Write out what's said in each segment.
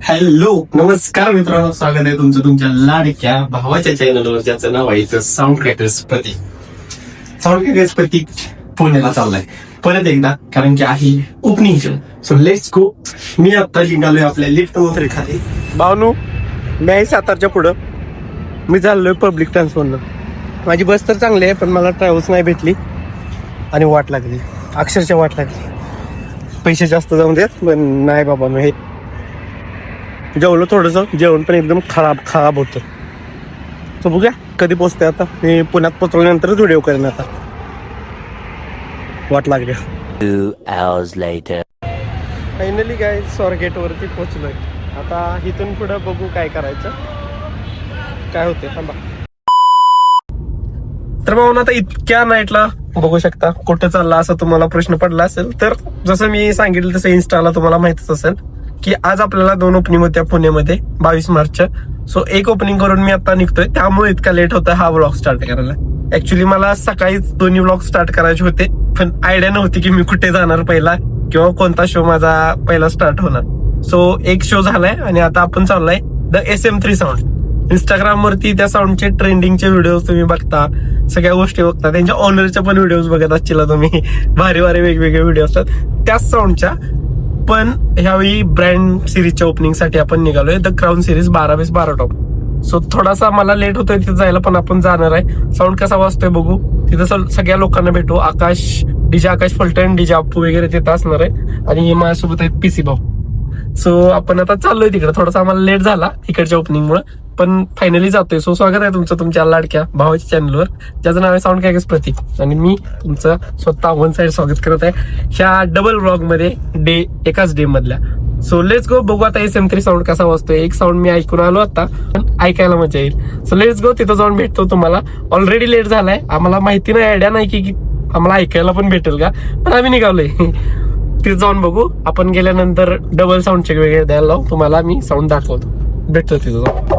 Hello नमस्कार मित्रांनो, स्वागत आहे तुमचं तुमच्या लाडक्या भावाच्या चॅनलवर, ज्याचं नाव आहे sound crackers Pratik. Sound crackers Pratik पुण्याला चाललाय परत एकदा, कारण की आहे ओपनिंग. So let's go. मी आता निघालोय आपल्या लिफ्ट मध्ये खाली. भावनू, मी आहे सातारच्या पुढं. मी चाललोय पब्लिक ट्रान्सपोर्टनं. माझी बस तर चांगली आहे, पण मला ट्रॅव्हल्स नाही भेटली आणि वाट लागली, अक्षरशः वाट लागली. पैसे जास्त जाऊन देत, पण नाही बाबा. मी हे जेवलो थोडंसं, जेवण पण एकदम खराब होतं. सो बघूया कधी पोचते. आता मी पुण्यात पोचल्यानंतरच व्हिडिओ करेन. आता वाट लागली. 2 hours later. फायनली काय स्वारगेटवरती पोचलोय. आता इथून पुढं बघू काय करायचं, काय होते. थांबा. तर मग आता इतक्या नाईटला बघू शकता कुठं चालला असा तुम्हाला प्रश्न पडला असेल, तर जसं मी सांगितलं तसं इन्स्टाला तुम्हाला माहितच असेल की आज आपल्याला 2 ओपनिंग होत्या पुण्यामध्ये 22 मार्चच्या. सो एक ओपनिंग करून मी आता निघतोय, त्यामुळे इतका लेट होता हा व्लॉग स्टार्ट करायला. ऍक्च्युली मला सकाळीच दोन्ही व्लॉग स्टार्ट करायचे होते, पण आयडिया नव्हती की मी कुठे जाणार पहिला किंवा कोणता शो माझा पहिला स्टार्ट होणार. सो एक शो झालाय आणि आता आपण चाललाय द SM3 साऊंड. इंस्टाग्राम वरती त्या साऊंडचे ट्रेंडिंगचे व्हिडिओ तुम्ही बघता, सगळ्या गोष्टी बघता, त्यांच्या ऑनरच्या पण व्हिडिओज बघत असतील तुम्ही. भारी वेगवेगळे व्हिडिओ असतात त्याच साऊंडच्या. पण ह्यावेळी ब्रँड सिरीजच्या ओपनिंग साठी आपण निघालोय the crown series 12x12 top. So थोडासा मला लेट होतोय तिथे जायला, पण आपण जाणार आहे. साऊंड कसा वाजतोय बघू. तिथं सगळ्या लोकांना भेटू. डीजे आकाश फलटण, डीजे अप्पू वगैरे तिथं असणार आहे, आणि माझ्यासोबत आहेत PC भाऊ. सो आपण आता चाललोय तिकडे. थोडासा आम्हाला लेट झाला इकडच्या ओपनिंगमुळे, पण फायनली जातोय. सो स्वागत आहे तुमचं तुमच्या लाडक्या भावाच्या चॅनलवर, ज्याचं नाव आहे साऊंड क्रॅकर्स प्रतीक, आणि मी तुमचं स्वतः वन साइड स्वागत करत आहे ह्या डबल व्लॉग मध्ये, एकाच डे मधल्या. सो लेट्स गो. बघू आता SM3 साऊंड कसा वाजतोय. एक साऊंड मी ऐकून आलो आता, पण ऐकायला मजा येईल. सो लेट्स गो. तिथं जाऊन भेटतो तुम्हाला. ऑलरेडी लेट झालाय, आम्हाला माहिती नाही, आयडिया नाही की आम्हाला ऐकायला पण भेटेल का, पण आम्ही निघालोय. तिथे जाऊन बघू. आपण गेल्यानंतर डबल साऊंड चेक वगैरे द्यायला लावू तुम्हाला. मी साऊंड दाखवतो. भेटतो तिथं जाऊन.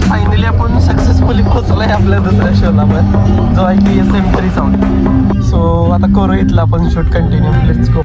फायनली आपण सक्सेसफुली पोहोचलोय आपल्या दुसऱ्या शोला, पण जो आहे की SM3 साऊंड. सो आता करू इथला आपण shoot continue. Let's go.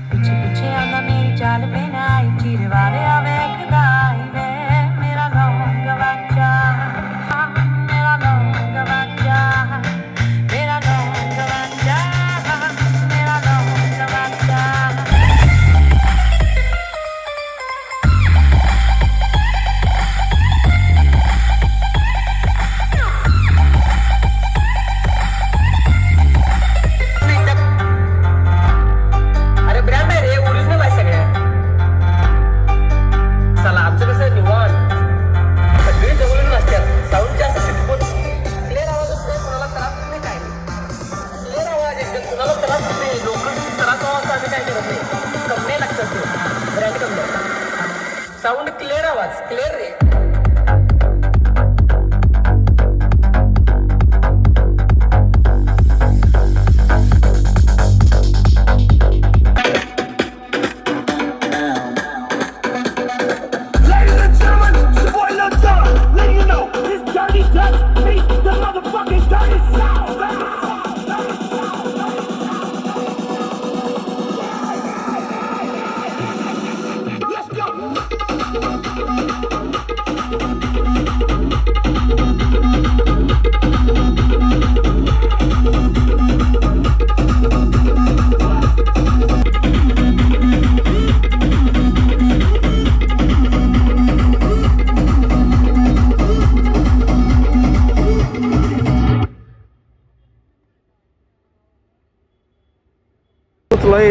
Sound clear, आवाज क्लिअर रे.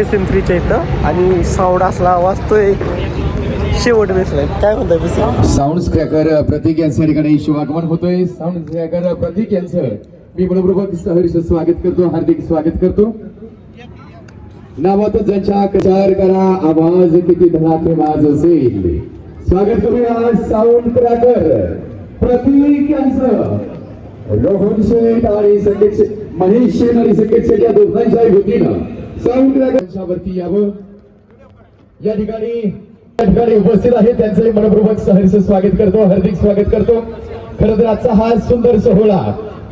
SM3च्या इथं, आणि साऊंड असला वाजतोय शेवट बेसलाय. काय म्हणताय PC? साऊंड क्रॅकर प्रतीक यांच्या ठिकाणी शुभागमन होतोय. साऊंड क्रॅकर प्रतीक यांचं मी मनपूर्वक सहर्ष स्वागत करतो, हार्दिक स्वागत करतो. नावात ज्याच्या कचार करा, आवाज किती धडाकेबाज असेल. स्वागत करूया साऊंड क्रॅकर प्रतीक यांचं. रोहन शेठ आणि संकेत महेश शेठ आणि संकेत शेठ या दोघांच्याही वतीनं साऊंड क्रॅकरच्या वरती यावं. या ठिकाणी उपस्थित आहे त्यांचंही मनपूर्वक सहर्ष स्वागत करतो, हार्दिक स्वागत करतो. खरं तर आजचा हा सुंदर सोहळा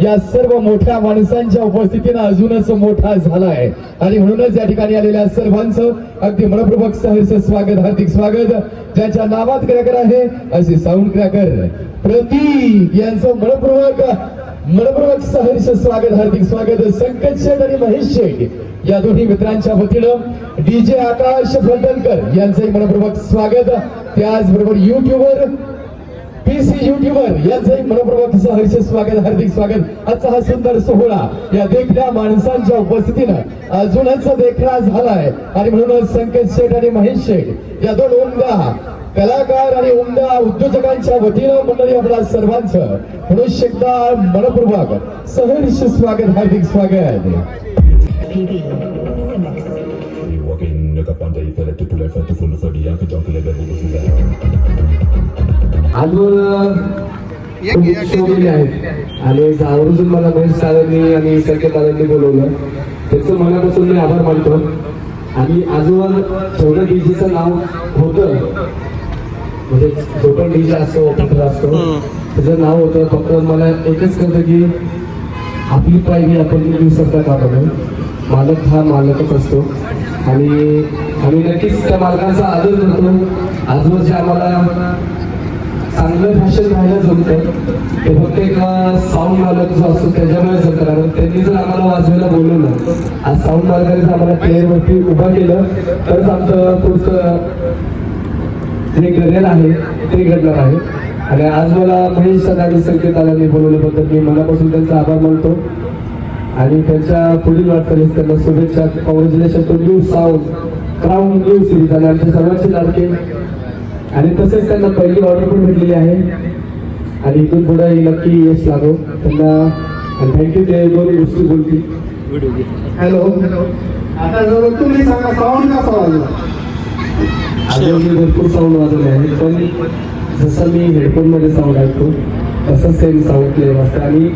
या सर्व मोठ्या माणसांच्या उपस्थितीनं अजूनच मोठा झालाय आणि म्हणूनच या ठिकाणी आलेल्या सर्वांचं अगदी मनपूर्वक सहर्ष स्वागत, हार्दिक स्वागत. ज्यांच्या नावात क्रॅकर आहे असे साऊंड क्रॅकर प्रतीक यांचं मनपूर्वक सहर्ष स्वागत, हार्दिक स्वागत. संकेत शेठ आणि महेश शेठ या दोन्ही मित्रांच्या वतीनं डीजे आकाश फलटणकर यांचंही मनपूर्वक स्वागत. त्याचबरोबर पीसी युट्यूबर यांचंही मनपूर्वक सहर्ष स्वागत, हार्दिक स्वागत. आजचा हा सुंदर सोहळा या देखण्या माणसांच्या उपस्थितीनं अजूनच देखणा झालाय आणि म्हणूनच संकेत शेठ आणि महेश शेठ या दोन उमदा कलाकार आणि उमदा उद्योजकांच्या वतीनं मंडळी आपल्या सर्वांचं पुनश्च एकदा मनपूर्वक सहर्ष स्वागत, हार्दिक स्वागत. आजवर शोधले आहेत आणि आवर्जून मला महेश साहेबांनी आणि संकेत दादांनी बोलवलं, त्याचं मनापासून मी आभार मानतो. आणि आजवर जेवढं डीजेचं नाव होतं, म्हणजे जो पण डीजे असतो ऑपरेटर असतो त्याचं नाव होतं, फक्त मला एकच कळतं की आपली पाहिजे आपण विसरता कामा नये. मालक हा मालकच असतो आणि आम्ही नक्कीच त्या मालकाचा आदर करतो. आजवर जे आम्हाला चांगलं भाषण राहायला जमतं ते फक्त एक साऊंड मालक जो असतो त्याच्यामुळे जमतं. कारण त्यांनी जर आम्हाला वाजवायला बोलवलं, आज साऊंड मालकाने आम्हाला प्लेअरवरती उभा केलं तरच आमचं पुढचं जे घडेल आहे ते घडणार आहे. आणि आज मला महेश आणि संकेत दादांनी बोलवल्याबद्दल मी मनापासून त्यांचा आभार मानतो आणि त्यांच्या पुढील वाटचालीस त्यांना शुभेच्छा. Congratulation to new sound crown new series आणि आमच्या सर्वांचे लाडके. आणि तसेच त्यांना पहिली ऑर्डर पण भेटलेली आहे आणि इथून पुढे नक्की यश लागो त्यांना. थँक्यू. ते दोन गोष्टी बोलतील. हॅलो, आता जर तुम्ही सांगा साऊंड कसा वाजला? अजून मी भरपूर साऊंड वाजवले आहे, पण जसं मी हेडफोनमध्ये साऊंड ऐकतो तसंच सेम साऊंड प्ले वाजतं. आणि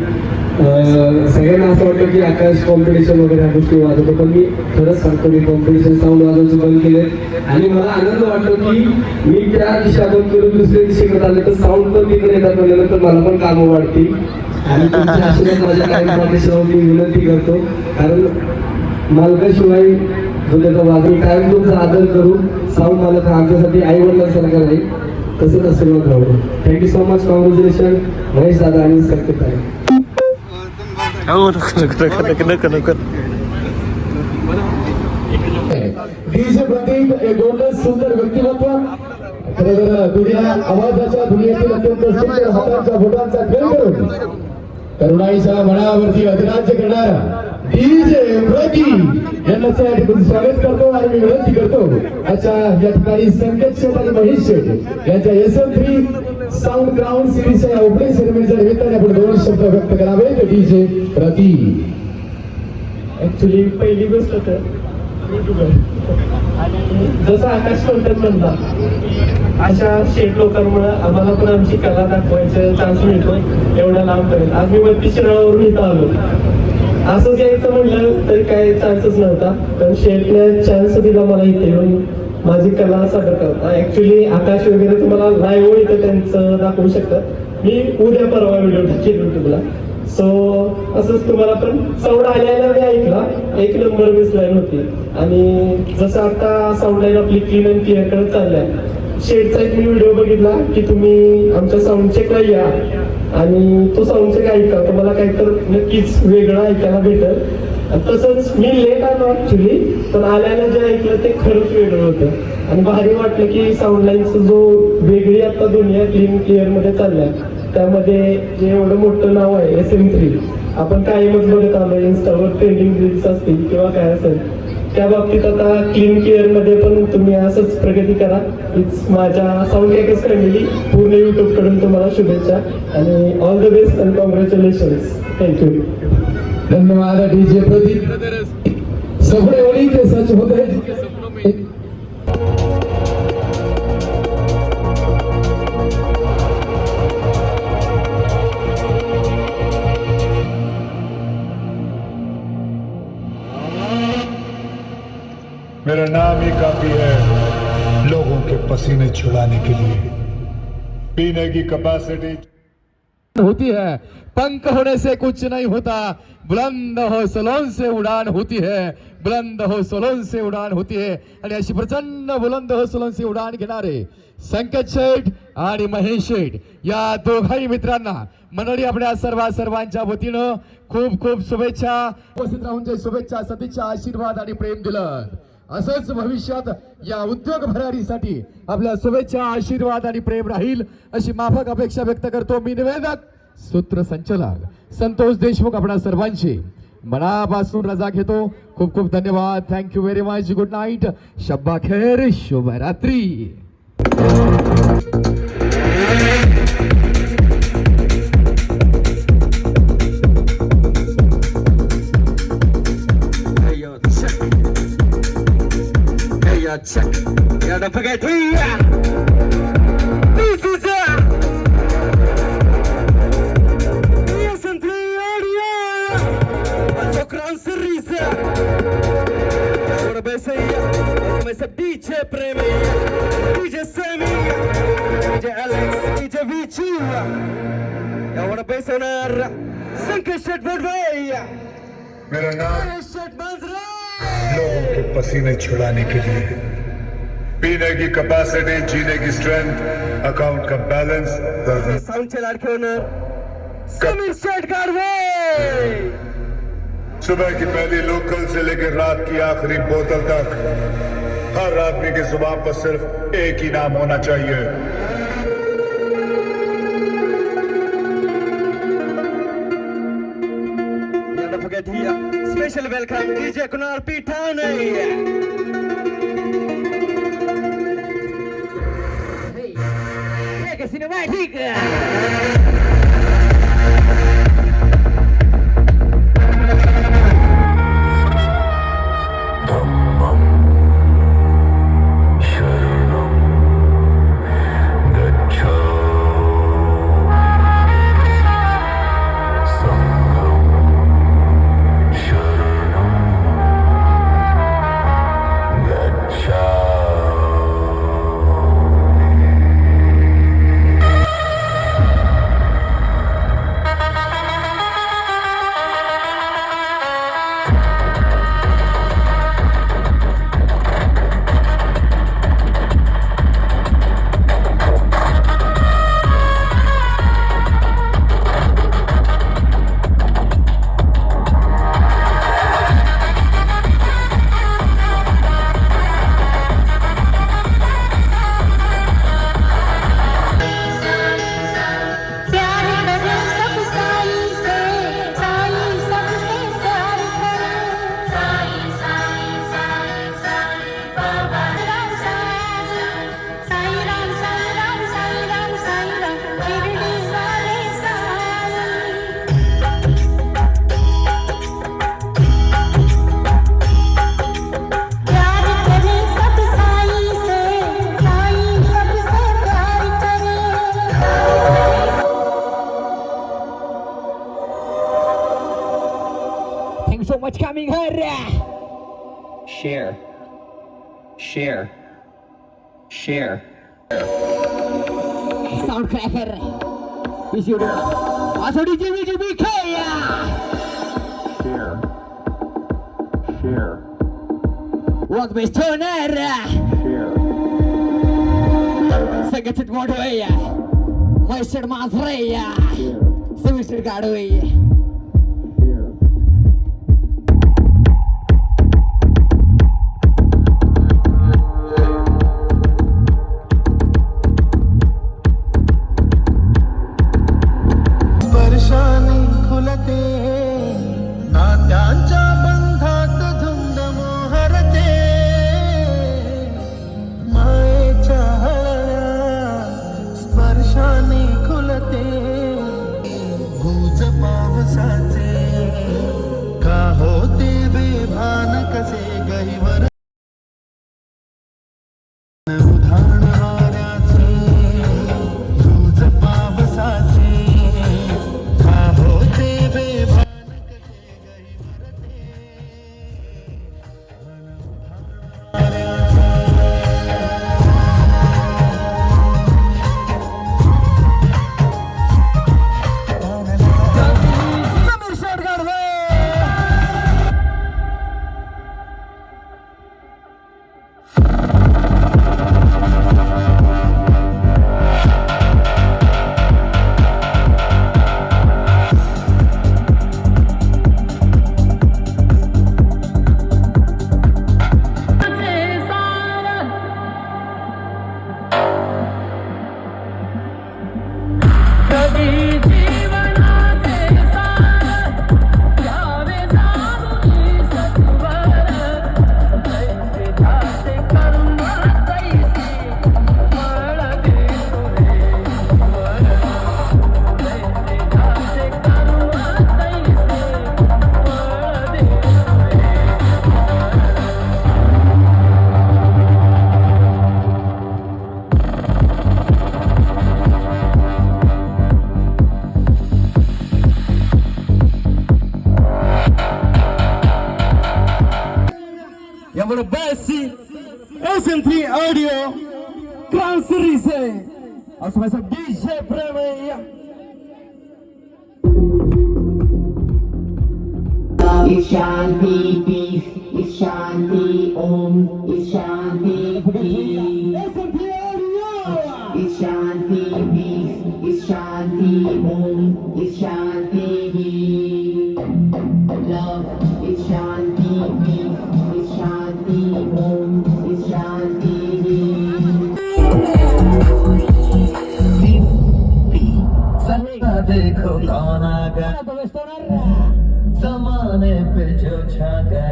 सगळ्यांना असं वाटतं की आकाश कॉम्पिटिशन वगैरे ह्या गोष्टी वाजवतो, पण मी खरंच सांगतो मी कॉम्पिटिशन साऊंड वाजवायचं बंद केले. आणि मला आनंद वाटतो की मी त्या दिशा बंद करून दुसऱ्या दिशेकडे आले तर साऊंड पण तिकडे येतात म्हणलं तर मला पण कामं वाढतील. आणि तुमच्या आशीर्वाद माझ्या काही फाउंडेशनवर मी विनंती करतो, कारण मालकाशिवाय जो त्याचा वाजवी कायम तुमचा आदर करून साऊंड मालक हा आमच्यासाठी आई वडिलांसारखा राहील, तसंच आशीर्वाद राहतो. Thank you so much. Congratulation Mahesh दादा आणि संकेत दादा. डीजे प्रतीक एक गोंडस सुंदर व्यक्तिमत्व. खरं तर दुनिया आवाजाच्या दुनियेतील अत्यंत सुंदर हातांच्या बोटांचा खेळ करून तरुणाईच्या मनावरती अधिराज्य करणारा डीजे प्रतीक यांचं या ठिकाणी स्वागत करतो आणि मी विनंती करतो अच्छा या ठिकाणी संकेत शेठ आणि महेश शेठ यांच्या SM3 साऊंड क्राऊन सिरीजच्या ओपनिंग सेरेमनीच्या निमित्ताने आपण दोन शब्द व्यक्त करावेत. डीजे प्रतीक. ऍक्च्युली पहिली गोष्ट तर आणि जसं आकाश फलटण म्हणला, अशा शेठ लोकांमुळे आम्हाला पण आमची कला दाखवायचा चान्स मिळतो एवढ्या लांबपर्यंत. आज मी 32 शिराळावरून इथं आलो. असंच यायचं म्हणलं तरी काही चान्सच नव्हता, पण शेठने चान्स दिला मला इथे येऊन माझी कला सादर करता. ऍक्च्युली आकाश वगैरे तुम्हाला लाईव्ह इथं त्यांचं दाखवू शकतात. मी उद्या परवा व्हिडिओ टाकेल युट्यूबला. सो असंच तुम्हाला पण साऊंड आल्याला मी ऐकला, एक नंबर मिस लाईन होती. आणि जसं आता साऊंड लाईन आपली क्लीन अँड क्लिअर करत चाललाय. शेडचा एक मी व्हिडिओ बघितला की तुम्ही आमच्या साऊंड चेकला या आणि तो साऊंड चेक ऐका, तुम्हाला काहीतरी नक्कीच वेगळं ऐकायला भेटेल. तसंच मी लेट आलो ऍक्च्युली, पण आल्यानं जे ऐकलं ते खरंच वेगळं होतं आणि भारी वाटलं की साऊंड लाईनचं जो वेगळी आता दुनिया क्लीन क्लिअर मध्ये चालल्या, त्यामध्ये जे एवढं मोठं नाव आहे SM3, आपण कायमच बघत आलो इन्स्टावर ट्रेंडिंग रील्स असतील किंवा काय असेल, त्या बाबतीत आता क्लीन क्लिअर मध्ये पण तुम्ही असंच प्रगती करा. हीच माझ्या साऊंड क्रॅकर्स फॅमिली पूर्ण युट्यूब कडून तुम्हाला शुभेच्छा आणि all the best and congratulations. Thank you. धन्यवाद डीजे प्रदीप. सपने वही के सच होते हैं. मेरा नाम ही काफी है लोगों के पसीने छुड़ाने के लिए। पीने की कैपेसिटी होती है, पंख होने से कुछ नहीं होता, बुलंद हौसलों से उड़ान होती है, बुलंद हौसलों से उड़ान होती है. आणि अशी प्रचंड बुलंद हौसलों से उडान घेणारे संकेत शेठ आणि महेश शेठ या दोघाही मित्रांना मंडळी आपल्या सर्वांच्या वतीनं खूप खूप शुभेच्छा. उपस्थित राहून जे शुभेच्छा, सदिच्छा, आशीर्वाद आणि प्रेम दिलं, असंच भविष्यात या उद्योग भरारीसाठी आपल्या शुभेच्छा, आशीर्वाद आणि प्रेम राहील अशी माफक अपेक्षा व्यक्त करतो. मी निवेदक सूत्रसंचालक संतोष देशमुख आपल्या सर्वांची मनापासून रजा घेतो. खूप खूप धन्यवाद. Thank you very much. Good night. शब्बा खैर. शुभरात्री. Check. Yeah, don't forget here. This is ES3 audio. Sokran Sirisa. Ahora besa ya. Vamos a DJ Premi. DJ Sammy. DJ Alex. DJ Vichu. Ahora besa nar. Sanket Shet Badway. मेरा नाम Shet Manzra. लोगों के पसीने छुड़ाने के लिए। पीने की capacity, जीने की स्ट्रेंथ, अकाउंट का बैलेंस। साउंड चला के ओनर समीर शेट कारवे। सुबह की पहली लोकल से लेकर रात की आखिरी बोतल तक हर आदमी की जुबान पर सिर्फ एक ही नाम होना चाहिए। Don't forget here. Special welcome DJ Kunal Pitane. Hey, cinematic. Thanks so much coming here. Share. Sound cracker. Is you do? Also DJ BK. Share. Walk with Toner. Second Motorway. Meister Mazreya. Semester Gardway. स्पर्शाने खुलते भूज पाव Your best SM3 audio Grand Series. Also myself DJ Premaya. Ishanti peace, Ishanti Om, Ishanti peace. Ishanti peace, Ishanti Om, Ishanti love, Ishanti peace, Ishanti Om, Ishanti देखो कौन आ गया जमाने पे जो छा गया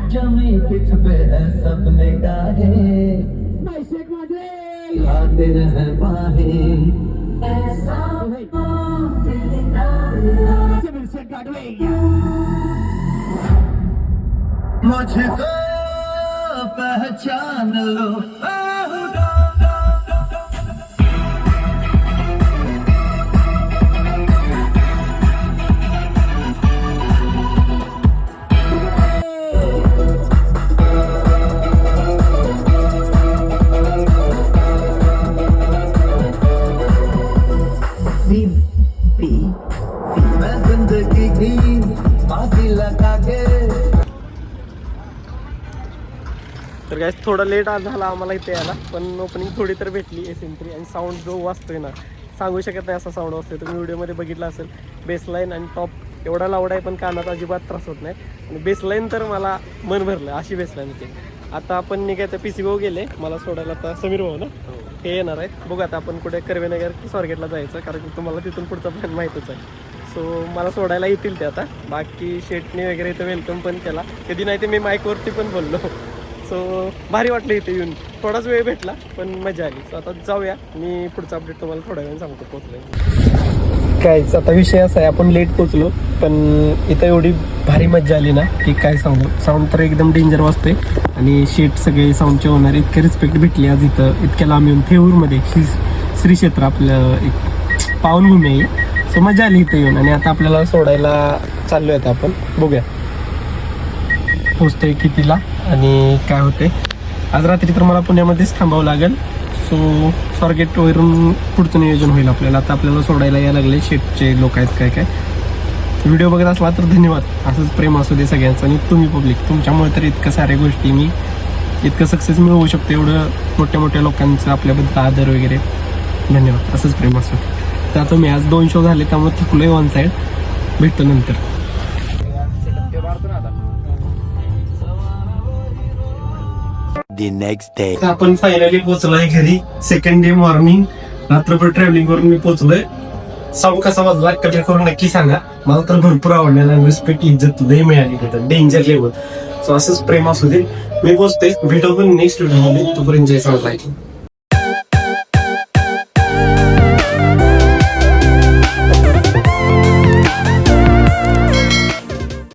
जमी किस पे है सब निगाहें खातिर है बाहें मुझको पहचान लो तर काय थोडा लेट आज झाला आम्हाला इथे यायला, पण ओपनिंग थोडी तर भेटली SM3 आणि साऊंड जो वाजतोय ना सांगू शकत नाही असा साऊंड वाजतोय. तुम्ही व्हिडिओमध्ये बघितला असेल. बेसलाईन आणि टॉप एवढा लाऊड आहे पण कानात अजिबात त्रास होत नाही. आणि बेसलाईन तर मला मन भरलं अशी बेसलाईन होती. आता आपण निघायचं PC भाऊ गेले मला सोडायला, आता समीर भाऊ ना हे येणार आहेत. बघू आता आपण कुठे कर्वेनगर की स्वारगेटला जायचं, कारण की तुम्हाला तिथून पुढचा प्लॅन माहीतच आहे. सो मला सोडायला येतील ते आता. बाकी शेटने वगैरे इथं वेलकम पण केला, कधी नाही ते मी माईकवरती पण बोललो. सो भारी वाटलं इथे येऊन, थोडाच वेळ भेटला पण मजा आली. सो आता जाऊया, मी पुढचा अपडेट तुम्हाला थोड्या वेळ सांगतो पोहोचलो कायच. आता विषय असा आहे, आपण लेट पोचलो पण इथं एवढी भारी मजा आली ना की काय सांगू. साऊंड तर एकदम डेंजर वाजते आणि शेट सगळे साऊंडचे होणार इतके रिस्पेक्ट भेटली आज इथं इतक्या लांब येऊन. थेऊरमध्ये श्री क्षेत्र आपलं एक पावनभूमी आहे. सो मजा आली इथं येऊन आणि आता आपल्याला सोडायला चाललो आहेत आपण. बघूया पोचतोय कितीला आणि काय होते. आज रात्री तर मला पुण्यामध्येच थांबावं लागेल. सो स्वारगेटवरून पुढचं नियोजन होईल आपल्याला. आता आपल्याला सोडायला यायला लागले शेटचे लोक आहेत काय काय. व्हिडिओ बघत असला तर धन्यवाद. असंच प्रेम असू दे सगळ्यांचं. आणि तुम्ही पब्लिक, तुमच्यामुळे तर इतकं साऱ्या गोष्टी मी इतकं सक्सेस मिळवू शकतो. एवढं मोठ्या मोठ्या लोकांचं आपल्याबद्दल आदर वगैरे. धन्यवाद. असंच प्रेम असू दे. तर आता मी आज 2 शो झाले त्यामुळे थकलोय वन साईड. भेटतो नंतर. The next day. आपण फायनली पोहोचलोय घरी. Second day morning. रात्रभर ट्रॅव्हलिंग करून मी पोहोचलोय. साऊंड कसा वाजला कमेंट करून नक्की सांगा. मला तर भरपूर आवडलेला. रिस्पेक्ट इज्जत लय मिळाली तिथं, डेंजर लेवल. सो असंच प्रेम असू दे. मी पोहोचते. भेटू पण नेक्स्ट व्हिडिओ मध्ये. तोपर्यंत जय साऊंड लाईक.